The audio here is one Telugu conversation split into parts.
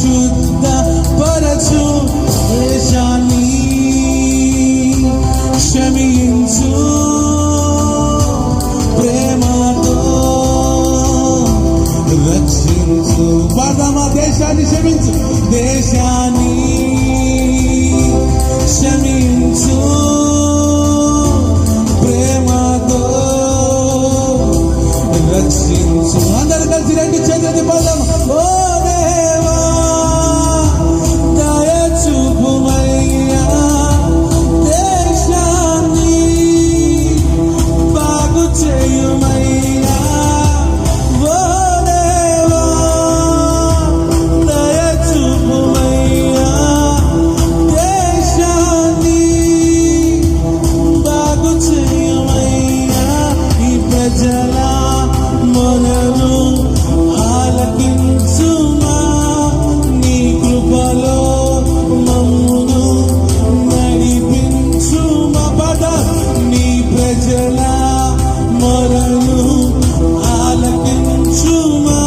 పరిశుద్ధ పరచు, దేశాన్ని క్షమించు, ప్రేమతో రక్షించు. పాడదామా? దేశాన్ని క్షమించు, దేశాన్ని క్షమించు, ప్రేమతో రక్షించు. అందరూ కలిసి రెండు చేతులెత్తి పాడదాం. ఓ దేవా దయ చూపుమయ్యా, దేశాన్ని బాగు చేయుమయ్యా. ఓ దేవా దయ చూపుమయ్యా, దేశాన్ని బాగు చేయుమయ్యా. ఈ ప్రజల మొరను ఆలకించుమా, నీ కృపలో మమ్మును నడిపించుమా. పద నీ ప్రజల మొరను ఆలకించుమా,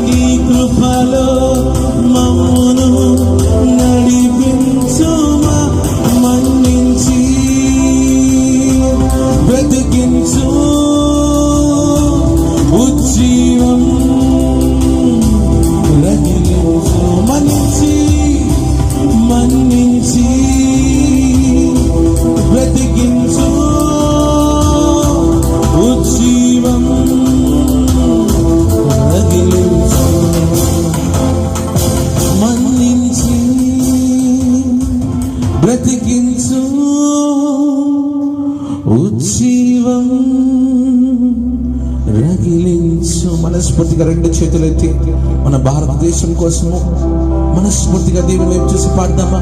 నీ కృపలో మమ్మును నడిపించుమా. మన్నించి బ్రతికించు, ఉజ్జీవం రగిలించు. మన్నించి బ్రతికించు, ఉజ్జీవం రగిలించు. మన్నించి బ్రతికించు, ఉజ్జీవం రగిలించు. మనస్ఫూర్తిగా రెండు చేతులెత్తి మన భారతదేశం కోసము మనస్ఫూర్తిగా దేవుని వైపు చూసి పాడదామా?